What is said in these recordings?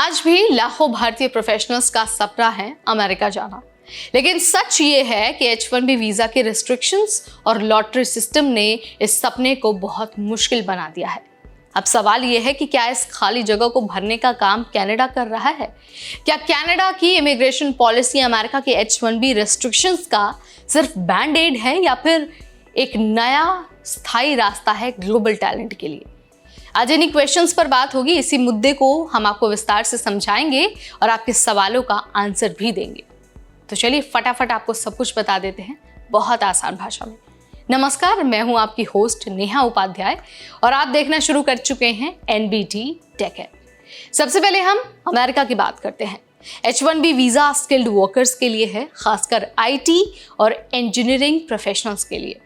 आज भी लाखों भारतीय प्रोफेशनल्स का सपना है अमेरिका जाना, लेकिन सच ये है कि H-1B वीजा के रिस्ट्रिक्शंस और लॉटरी सिस्टम ने इस सपने को बहुत मुश्किल बना दिया है। अब सवाल ये है कि क्या इस खाली जगह को भरने का काम कनाडा कर रहा है? क्या कनाडा की इमिग्रेशन पॉलिसी अमेरिका के H-1B रिस्ट्रिक्शंस का सिर्फ बैंड एड है या फिर एक नया स्थायी रास्ता है ग्लोबल टैलेंट के लिए? आज इन्हीं क्वेश्चंस पर बात होगी। इसी मुद्दे को हम आपको विस्तार से समझाएंगे और आपके सवालों का आंसर भी देंगे। तो चलिए फटाफट आपको सब कुछ बता देते हैं बहुत आसान भाषा में। नमस्कार, मैं हूं आपकी होस्ट नेहा उपाध्याय और आप देखना शुरू कर चुके हैं NBT टेक है। सबसे पहले हम अमेरिका की बात करते हैं। H-1B वीजा स्किल्ड वर्कर्स के लिए है, खासकर IT और इंजीनियरिंग प्रोफेशनल्स के लिए।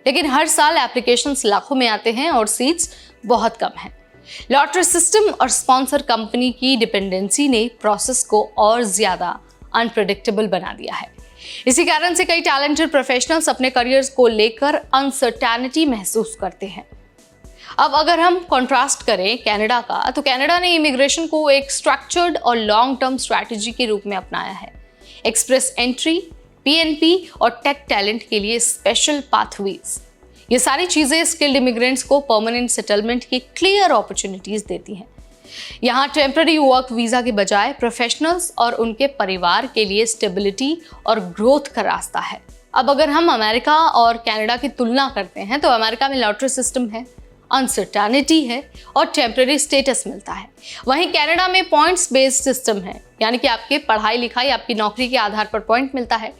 लेकिन हर साल एप्लीकेशंस लाखों में आते हैं और सीट्स बहुत कम हैं। लॉटरी सिस्टम और स्पॉन्सर कंपनी की डिपेंडेंसी ने प्रोसेस को और ज्यादा अनप्रेडिक्टेबल बना दिया है। इसी कारण से कई टैलेंटेड प्रोफेशनल्स अपने करियर्स को लेकर अनसर्टेनिटी महसूस करते हैं। अब अगर हम कंट्रास्ट करें कनाडा का, तो कनाडा ने इमिग्रेशन को एक स्ट्रक्चर्ड और लॉन्ग टर्म स्ट्रैटेजी के रूप में अपनाया है। एक्सप्रेस एंट्री, PNP और टेक टैलेंट के लिए स्पेशल पाथवेज, ये सारी चीजें स्किल्ड इमिग्रेंट्स को परमानेंट सेटलमेंट की क्लियर अपॉर्चुनिटीज देती हैं। यहाँ टेम्पररी वर्क वीजा के बजाय प्रोफेशनल्स और उनके परिवार के लिए स्टेबिलिटी और ग्रोथ का रास्ता है। अब अगर हम अमेरिका और कनाडा की तुलना करते हैं तो अमेरिका में लॉटरी सिस्टम है, अनसर्टेनिटी है और टेम्पररी स्टेटस मिलता है। वहीं कनाडा में पॉइंट्स बेस्ड सिस्टम है, यानी कि आपके पढ़ाई लिखाई, आपकी नौकरी के आधार पर पॉइंट मिलता है।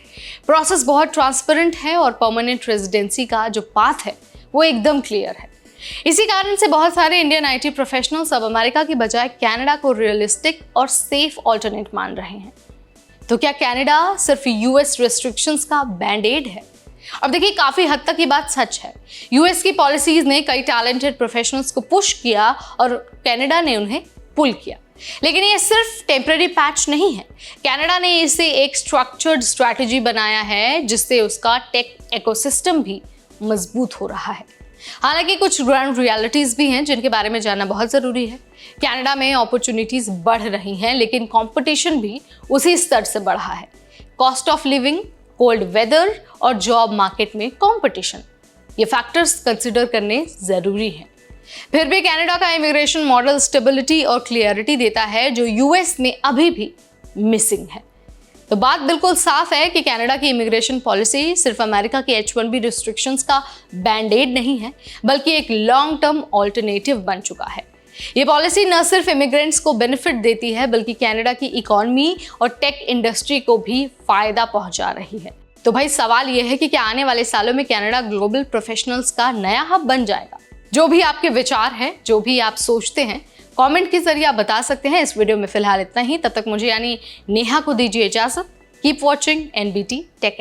प्रोसेस बहुत ट्रांसपेरेंट है और परमानेंट रेजिडेंसी का जो पाथ है वो एकदम क्लियर है। इसी कारण से बहुत सारे इंडियन IT प्रोफेशनल्स अब अमेरिका की बजाय कनाडा को रियलिस्टिक और सेफ ऑल्टरनेट मान रहे हैं। तो क्या कनाडा सिर्फ US रेस्ट्रिक्शंस का बैंड एड है? अब देखिए, काफी हद तक ये बात सच है। US की पॉलिसीज ने कई टैलेंटेड प्रोफेशनल्स को पुश किया और कनाडा ने उन्हें पुल किया, लेकिन ये सिर्फ टेम्पररी पैच नहीं है। कनाडा ने इसे एक स्ट्रक्चर्ड स्ट्रैटेजी बनाया है जिससे उसका टेक इकोसिस्टम भी मजबूत हो रहा है। हालांकि कुछ ग्राउंड रियलिटीज भी हैं जिनके बारे में जानना बहुत जरूरी है। कनाडा में अपॉर्चुनिटीज बढ़ रही हैं, लेकिन कंपटीशन भी उसी स्तर से बढ़ा है। Cost of living, cold weather और जॉब मार्केट में कंपटीशन, ये फैक्टर्स कंसिडर करने जरूरी हैं। फिर भी कनाडा का इमिग्रेशन मॉडल स्टेबिलिटी और क्लियरिटी देता है जो US में अभी भी मिसिंग है। तो बात बिल्कुल साफ है कि कनाडा की इमिग्रेशन पॉलिसी सिर्फ अमेरिका के H-1B रिस्ट्रिक्शंस का बैंड एड नहीं है, बल्कि एक लॉन्ग टर्म ऑल्टरनेटिव बन चुका है। ये पॉलिसी न सिर्फ इमिग्रेंट्स को बेनिफिट देती है, बल्कि कनाडा की इकोनॉमी और टेक इंडस्ट्री को भी फायदा पहुंचा रही है। तो भाई सवाल ये है कि क्या आने वाले सालों में कनाडा ग्लोबल प्रोफेशनल्स का नया हब बन जाएगा? जो भी आपके विचार हैं, जो भी आप सोचते हैं, कमेंट के जरिए आप बता सकते हैं। इस वीडियो में फिलहाल इतना ही। तब तक मुझे यानी नेहा को दीजिए इजाजत। Keep watching NBT take.